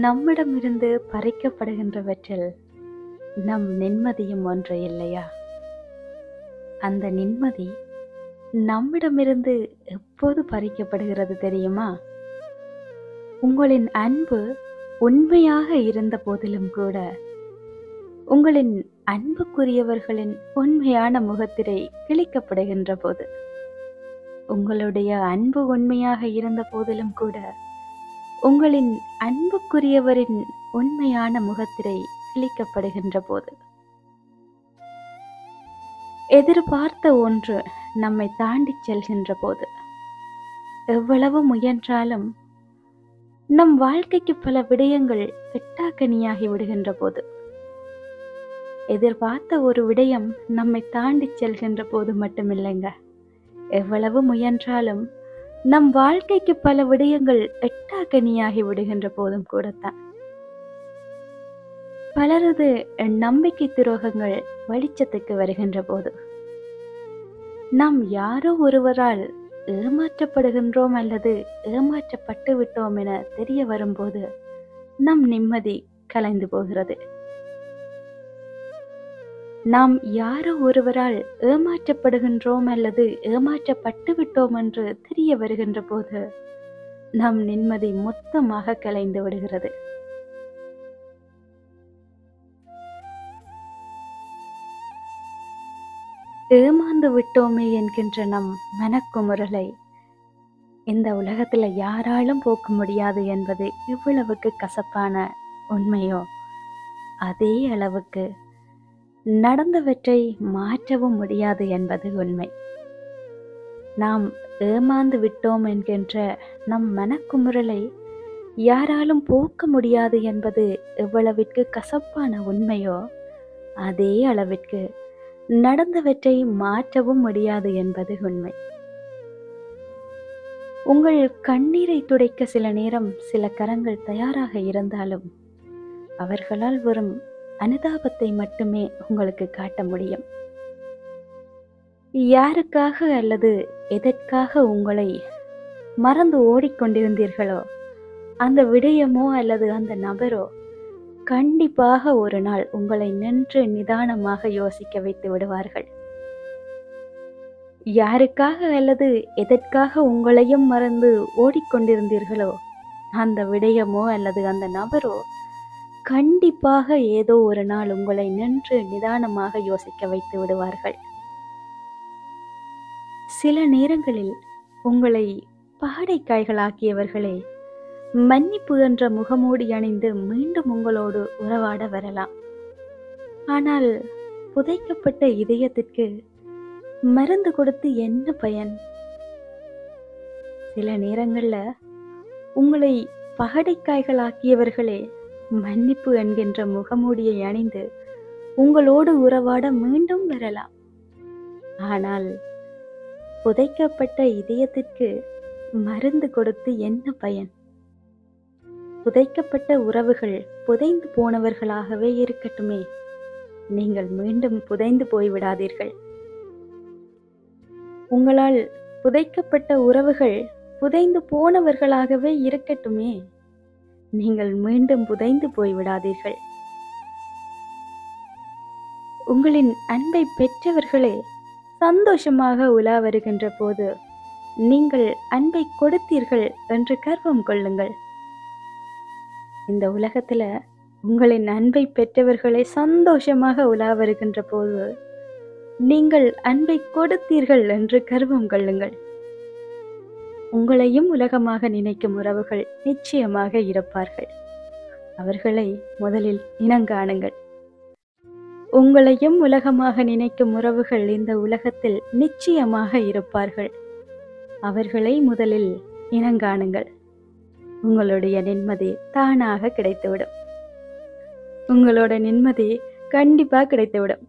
நம்மிடமிருந்து பறிக்கப்படுகின்றவற்றில் நம் நிம்மதியும் ஒன்று இல்லையா? அந்த நிம்மதி நம்மிடமிருந்து எப்போது பறிக்கப்படுகிறது தெரியுமா? உங்களின் அன்பு உண்மையாக இருந்த போதிலும் கூட, உங்களின் அன்புக்குரியவர்களின் உண்மையான முகத்திரை கிழிக்கப்படுகின்ற போது, உங்களுடைய அன்பு உண்மையாக இருந்த போதிலும் கூட, உங்களின் அன்புக்குரியவரின் உண்மையான முகத்திரை கிழிக்கப்படுகின்ற போது, எதிர்பார்த்த ஒன்று நம்மை தாண்டிச் செல்கின்ற போது, எவ்வளவு முயன்றாலும் நம் வாழ்க்கைக்கு பல விடயங்கள் எட்டாக்கனியாகி விடுகின்ற போது, எதிர்பார்த்த ஒரு விடயம் நம்மை தாண்டிச் செல்கின்ற போது மட்டுமில்லைங்க, எவ்வளவு முயன்றாலும் நம் வாழ்க்கைக்கு பல விடயங்கள் எட்டாக்கனியாகி விடுகின்ற போதும் கூடத்தான். பலரது நம்பிக்கை துரோகங்கள் வெளிச்சத்துக்கு வருகின்ற போது, நாம் யாரோ ஒருவரால் ஏமாற்றப்படுகின்றோம் அல்லது ஏமாற்றப்பட்டு விட்டோம் என தெரிய வரும்போது நம் நிம்மதி கலைந்து போகிறது. நாம் யாரோ ஒருவரால் ஏமாற்றப்படுகின்றோம் அல்லது ஏமாற்றப்பட்டு விட்டோம் என்று தெரிய வருகின்ற போது நம் நிம்மதி மொத்தமாக கலைந்து விடுகிறது. ஏமாந்து விட்டோமே என்கின்ற நம் மனக்குமுறலை இந்த உலகத்துல யாராலும் போக்க முடியாது என்பது எவ்வளவுக்கு கசப்பான உண்மையோ, அதே அளவுக்கு நடந்தவற்றை மாற்றவும் முடியாது என்பது உண்மை. நாம் ஏமாந்து விட்டோம் என்கின்ற நம் மனக்குமுறலை யாராலும் போக்க முடியாது என்பது எவ்வளவிற்கு கசப்பான உண்மையோ, அதே அளவிற்கு நடந்தவற்றை மாற்றவும் முடியாது என்பது உண்மை. உங்கள் கண்ணீரை துடைக்க சில நேரம் சில கரங்கள் தயாராக இருந்தாலும், அவர்களால் வரும் அனுதாபத்தை மட்டுமே உங்களுக்கு காட்ட முடியும். யாருக்காக அல்லது எதற்காக உங்களை மறந்து ஓடிக்கொண்டிருந்தீர்களோ, அந்த விடயமோ அல்லது அந்த நபரோ கண்டிப்பாக ஒரு நாள் உங்களை நின்று நிதானமாக யோசிக்க வைத்து விடுவார்கள். யாருக்காக அல்லது எதற்காக உங்களையும் மறந்து ஓடிக்கொண்டிருந்தீர்களோ, அந்த விடயமோ அல்லது அந்த நபரோ கண்டிப்பாக ஏதோ ஒரு நாள் உங்களை நின்று நிதானமாக யோசிக்க வைத்து விடுவார்கள். சில நேரங்களில் உங்களை பகடைக்காய்களாக்கியவர்களே மன்னிப்பு என்ற முகமூடி அணிந்து மீண்டும் உங்களோடு உறவாட வரலாம். ஆனால் புதைக்கப்பட்ட இதயத்திற்கு மருந்து கொடுத்து என்ன பயன்? சில நேரங்கள்ல உங்களை பகடைக்காய்களாக்கியவர்களே மன்னிப்பு என்கின்ற முகமூடியை அணிந்து உங்களோடு உறவாட மீண்டும் வரலாம். ஆனால் புதைக்கப்பட்ட இதயத்திற்கு மருந்து கொடுத்து என்ன பயன்? புதைக்கப்பட்ட உறவுகள் புதைந்து போனவர்களாகவே இருக்கட்டுமே, நீங்கள் மீண்டும் புதைந்து போய்விடாதீர்கள். உங்களால் புதைக்கப்பட்ட உறவுகள் புதைந்து போனவர்களாகவே இருக்கட்டுமே, நீங்கள் மீண்டும் புதைந்து போய்விடாதீர்கள். உங்களின் அன்பை பெற்றவர்களே சந்தோஷமாக உலா வருகின்ற போது நீங்கள் அன்பை கொடுத்தீர்கள் என்று கர்வம் கொள்ளுங்கள். இந்த உலகத்துல உங்களின் அன்பை பெற்றவர்களை சந்தோஷமாக உலா வருகின்ற போது நீங்கள் அன்பை கொடுத்தீர்கள் என்று கர்வம் கொள்ளுங்கள். உங்களையும் உலகமாக நினைக்கும் உறவுகள் நிச்சயமாக இருப்பார்கள். அவர்களை முதலில் இனங்காணுங்கள். உங்களையும் உலகமாக நினைக்கும் உறவுகள் இந்த உலகத்தில் நிச்சயமாக இருப்பார்கள். அவர்களை முதலில் இனங்காணுங்கள். உங்களுடைய நிம்மதி தானாக கிடைத்துவிடும். உங்களோட நிம்மதி கண்டிப்பா கிடைத்துவிடும்.